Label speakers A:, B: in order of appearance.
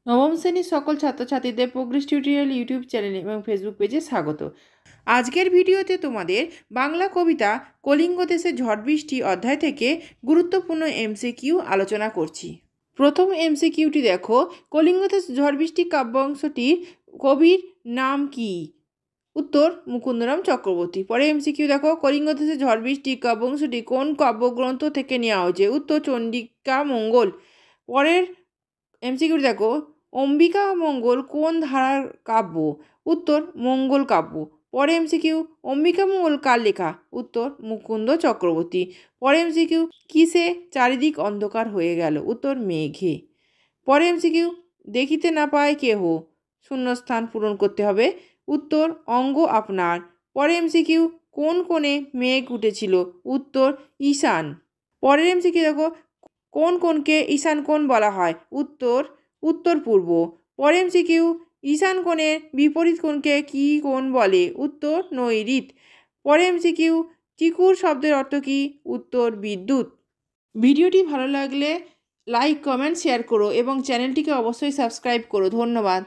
A: নবম শ্রেণীর সকল ছাত্রছাত্রীদের প্রোগ্রেস টিউটোরিয়াল ইউটিউব চ্যানেল এবং ফেসবুক পেজে স্বাগত। আজকের ভিডিওতে তোমাদের বাংলা কবিতা কলিঙ্গ দেশের ঝড় বৃষ্টি অধ্যায় থেকে গুরুত্বপূর্ণ এমসিকিউ আলোচনা করছি। প্রথম এমসিকিউটি দেখো, কলিঙ্গ দেশ ঝড় বৃষ্টি কাব্যাংশটির কবির নাম কি? উত্তর মুকুন্দরাম চক্রবর্তী। পরে এমসিকিউ দেখো, কলিঙ্গ দেশের ঝড় বৃষ্টি কাব্যাংশটি কোন কাব্যগ্রন্থ থেকে নেওয়া হয়েছে? উত্তর চণ্ডিকা মঙ্গল। পরের এমসিকিউ দেখো, অম্বিকা মঙ্গল কোন ধারার কাব্য? উত্তর মঙ্গল কাব্য। পরে এমসিকিউ, অম্বিকা মঙ্গল কার লেখা? উত্তর মুকুন্দ চক্রবর্তী। পরে এমসিকিউ, কিসে চারিদিক অন্ধকার হয়ে গেল? উত্তর মেঘে। পরে এমসিকিউ, দেখিতে না পায় কেহ, শূন্যস্থান পূরণ করতে হবে। উত্তর অঙ্গ আপনার। পরে এমসিকিউ, কোন কোণে মেঘ উঠেছিল? উত্তর ঈশান। পরের এমসিকিউ দেখো, কোন কোণকে ঈশান কোণ বলা হয়? উত্তর উত্তর পূর্ব। পরে এমসিকিউ, ঈশান কোণের বিপরীত কোণকে কী কোণ বলে? উত্তর নৈঋত। পরে এমসিকিউ, চিকুর শব্দের অর্থ কী? উত্তর বিদ্যুৎ। ভিডিওটি ভালো লাগলে লাইক কমেন্ট শেয়ার করো এবং চ্যানেলটিকে অবশ্যই সাবস্ক্রাইব করো। ধন্যবাদ।